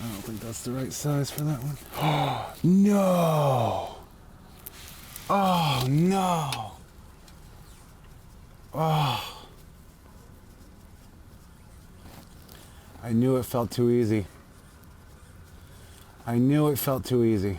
I don't think that's the right size for that one. Oh, no! Oh, no! Oh. I knew it felt too easy. I knew it felt too easy.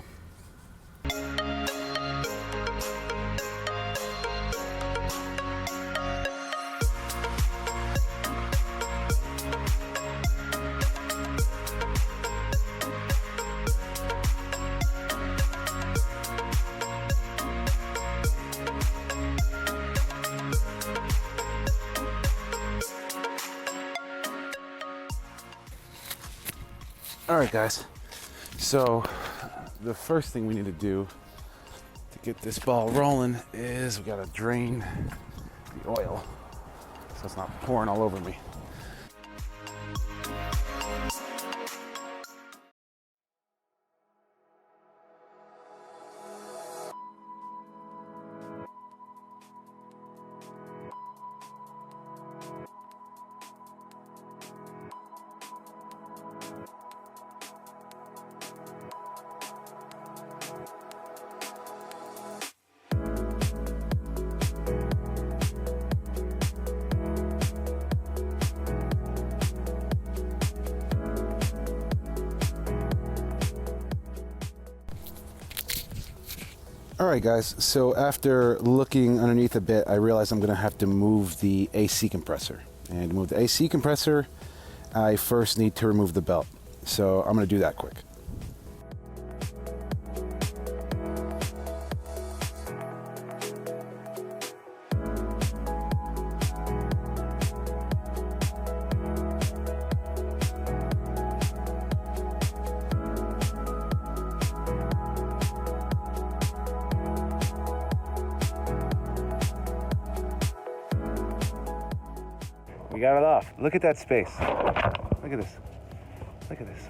All right, guys. So the first thing we need to do to get this ball rolling is we gotta drain the oil so it's not pouring all over me. All right, guys, so after looking underneath a bit, I realized I'm gonna have to move the AC compressor. And to move the AC compressor, I first need to remove the belt. So I'm gonna do that quick. We got it off. Look at that space. Look at this. Look at this.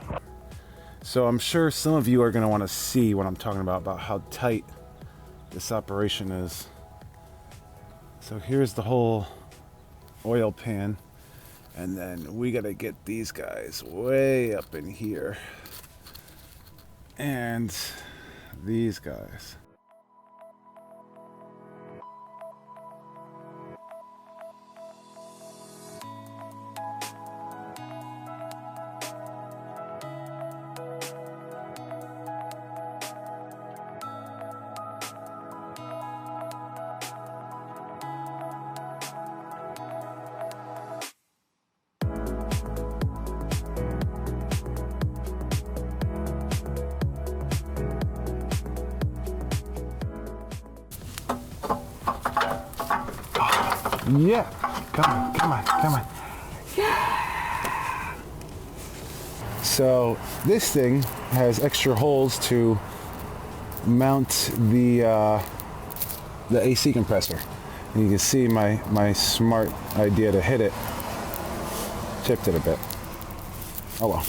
So I'm sure some of you are going to want to see what I'm talking about how tight this operation is. So here's the whole oil pan, and then we got to get these guys way up in here, and these guys. Yeah, come on, come on, come on. Yeah. So this thing has extra holes to mount the AC compressor. And you can see my smart idea to hit it chipped it a bit. Oh well.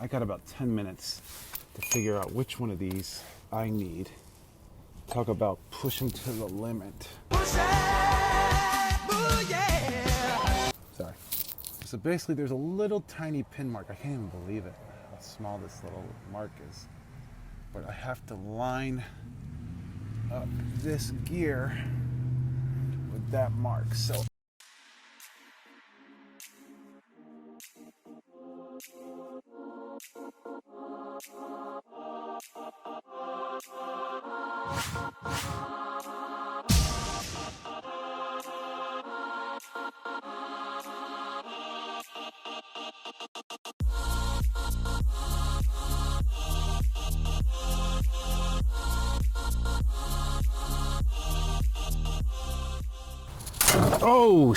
I got about 10 minutes to figure out which one of these I need. Talk about pushing to the limit. Push it, ooh, yeah. Sorry. So basically there's a little tiny pin mark. I can't even believe it, how small this little mark is. But I have to line up this gear with that mark. So Oh,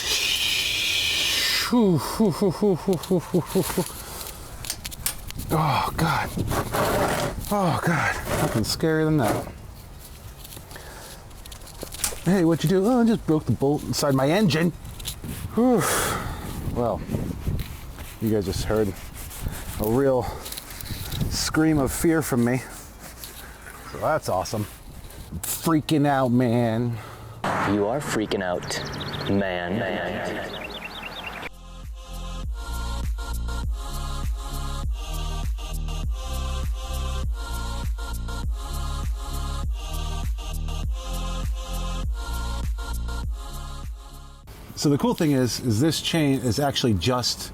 oh, God. Oh, God. Nothing scarier than that. Hey, what'd you do? Oh, I just broke the bolt inside my engine. Whew. Well, you guys just heard a real scream of fear from me. So that's awesome. Freaking out, man. You are freaking out, man. So the cool thing is this chain is actually just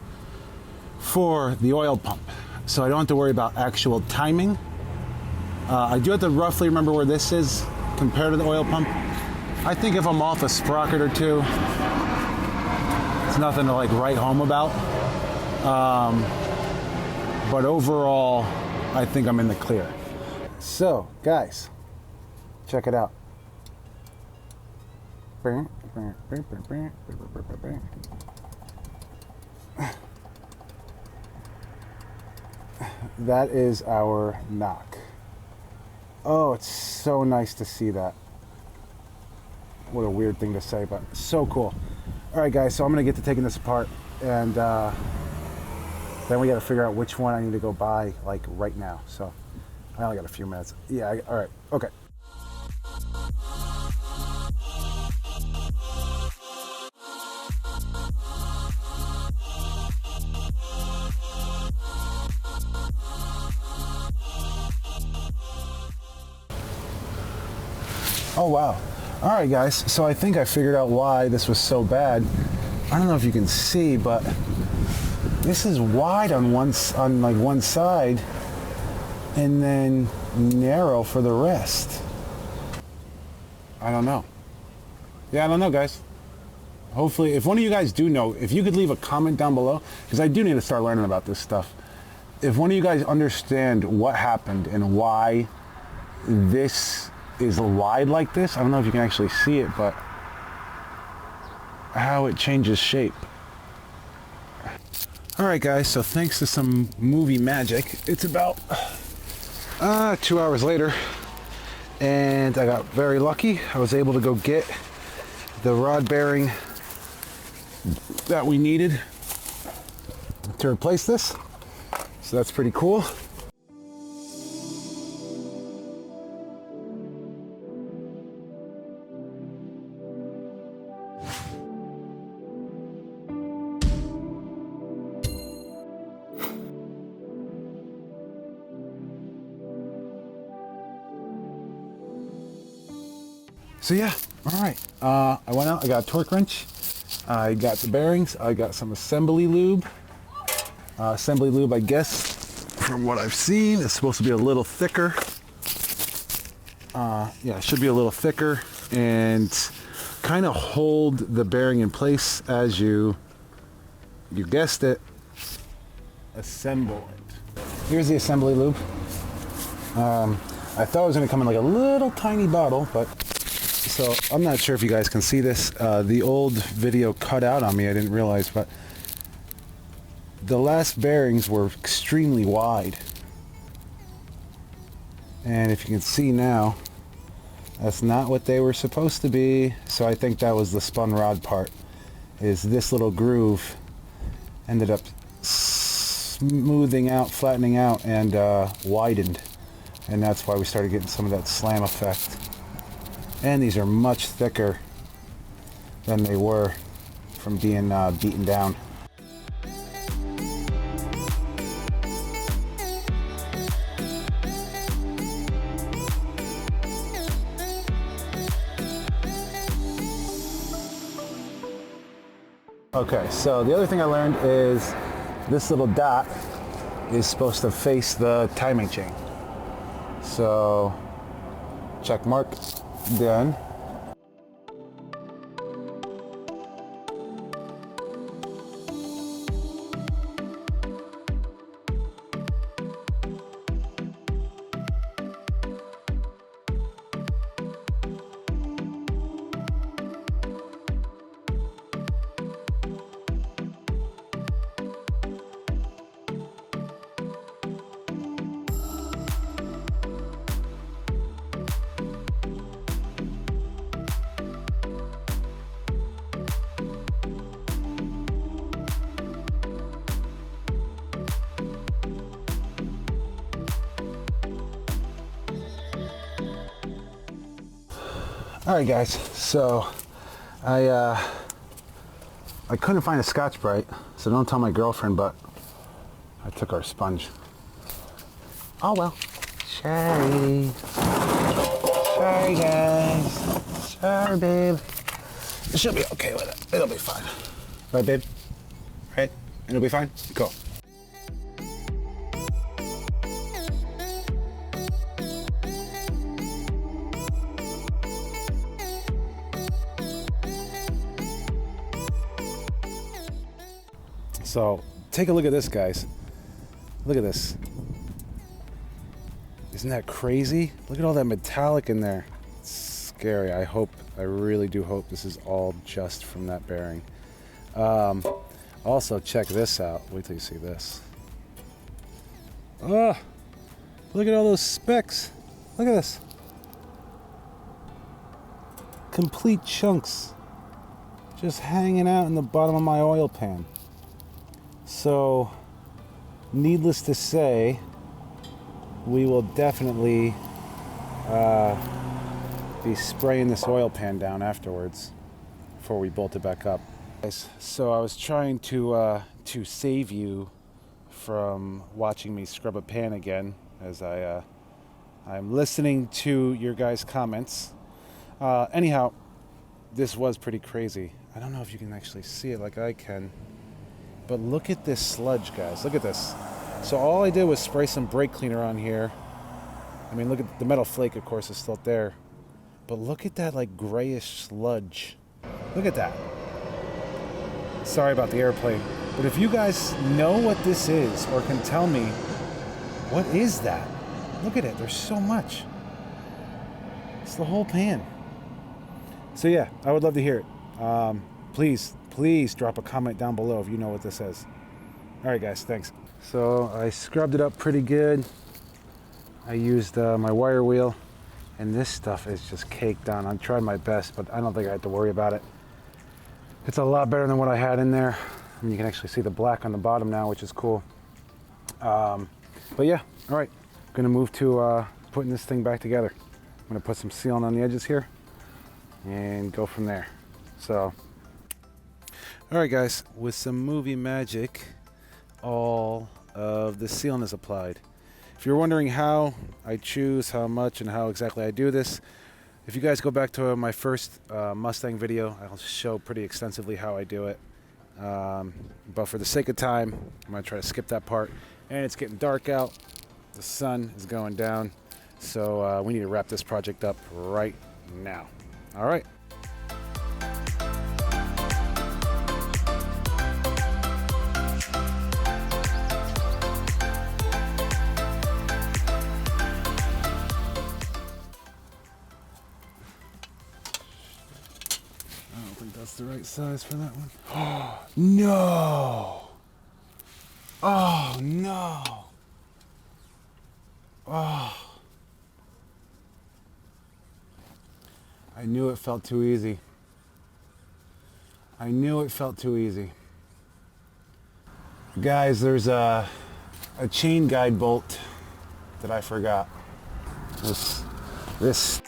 for the oil pump. So I don't have to worry about actual timing. I do have to roughly remember where this is compared to the oil pump. I think if I'm off a sprocket or two, it's nothing to like write home about. But overall, I think I'm in the clear. So guys, check it out. That is our knock. Oh, it's so nice to see that. What a weird thing to say, but so cool. All right, guys, so I'm gonna get to taking this apart, and then we gotta figure out which one I need to go buy, like right now. So I only got a few minutes. Yeah, all right, okay. Oh, wow. All right, guys, so I think I figured out why this was so bad. I don't know if you can see, but this is wide on one side and then narrow for the rest. I don't know. Yeah, I don't know, guys. Hopefully, if one of you guys do know, if you could leave a comment down below, because I do need to start learning about this stuff. If one of you guys understand what happened and why this is wide like this, I don't know if you can actually see it, but how it changes shape. All right, guys, so thanks to some movie magic, it's about 2 hours later, and I got very lucky. I was able to go get the rod bearing that we needed to replace this, so that's pretty cool. So yeah, all right. I went out, I got a torque wrench, I got the bearings, I got some assembly lube. Assembly lube, I guess, from what I've seen, is supposed to be a little thicker. Yeah, it should be a little thicker and kind of hold the bearing in place as you guessed it, assemble it. Here's the assembly lube. I thought it was going to come in like a little tiny bottle, but so I'm not sure if you guys can see this. The old video cut out on me, I didn't realize, but the last bearings were extremely wide. And if you can see now, that's not what they were supposed to be. So I think that was the spun rod part, is this little groove ended up smoothing out, flattening out, and widened. And that's why we started getting some of that slam effect. And these are much thicker than they were from being beaten down. Okay, so the other thing I learned is this little dot is supposed to face the timing chain. So, check mark, done. All right, guys. So I couldn't find a Scotch-Brite, so don't tell my girlfriend, but I took our sponge. Oh well. Sorry. Sorry, guys. Sorry, babe. She'll be okay with it. It'll be fine. Right, babe? Right? It'll be fine? Cool. So, take a look at this, guys. Look at this. Isn't that crazy? Look at all that metallic in there. It's scary. I really do hope this is all just from that bearing. Also, check this out. Wait till you see this. Oh, look at all those specks. Look at this. Complete chunks just hanging out in the bottom of my oil pan. So, needless to say, we will definitely be spraying this oil pan down afterwards before we bolt it back up. So I was trying to save you from watching me scrub a pan again, as I'm listening to your guys' comments. Anyhow, this was pretty crazy. I don't know if you can actually see it like I can, but look at this sludge, guys. Look at this. So all I did was spray some brake cleaner on here. I mean, look at the metal flake, of course, is still there. But look at that, like, grayish sludge. Look at that. Sorry about the airplane. But if you guys know what this is, or can tell me, what is that? Look at it. There's so much. It's the whole pan. So yeah, I would love to hear it. Please drop a comment down below if you know what this is. All right, guys, thanks. So I scrubbed it up pretty good. I used my wire wheel, and this stuff is just caked on. I tried my best, but I don't think I have to worry about it. It's a lot better than what I had in there. I mean, you can actually see the black on the bottom now, which is cool. But yeah, all right. I'm gonna move to putting this thing back together. I'm gonna put some sealant on the edges here and go from there. So, all right, guys, with some movie magic, all of the sealant is applied. If you're wondering how I choose how much and how exactly I do this, if you guys go back to my first Mustang video, I'll show pretty extensively how I do it. But for the sake of time, I'm going to try to skip that part. And it's getting dark out. The sun is going down. So we need to wrap this project up right now. All right. That's the right size for that one. Oh, no! Oh, no! Oh. I knew it felt too easy. I knew it felt too easy. Guys, there's a chain guide bolt that I forgot. This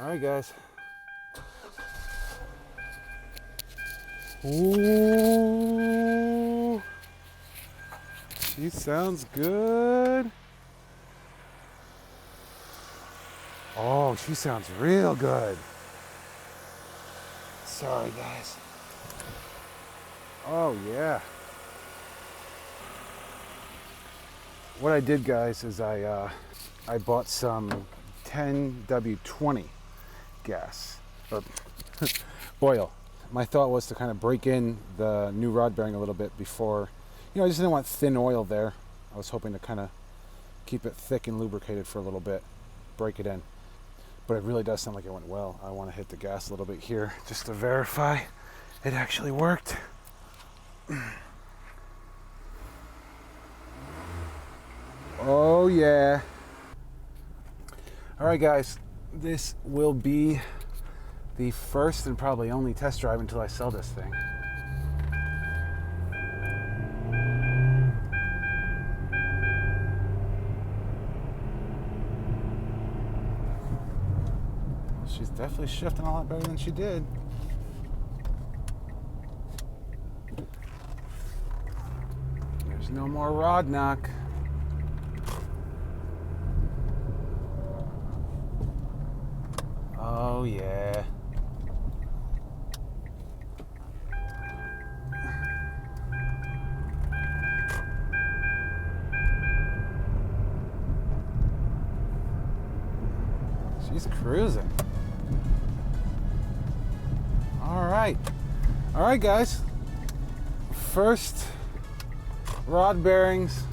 All right, guys. Ooh, she sounds good. Oh, she sounds real good. Sorry, guys. Oh, yeah. What I did, guys, is I bought some 10W20 gas or oil. my thought was to kind of break in the new rod bearing a little bit before, I just didn't want thin oil there. I was hoping to kind of keep it thick and lubricated for a little bit, break it in. But it really does sound like it went well. I want to hit the gas a little bit here just to verify it actually worked. Oh yeah. All right guys, this will be the first and probably only test drive until I sell this thing. She's definitely shifting a lot better than she did. There's no more rod knock. Oh yeah. She's cruising. All right guys. First rod bearings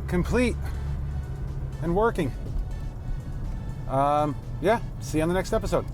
complete and working. Yeah, see you on the next episode.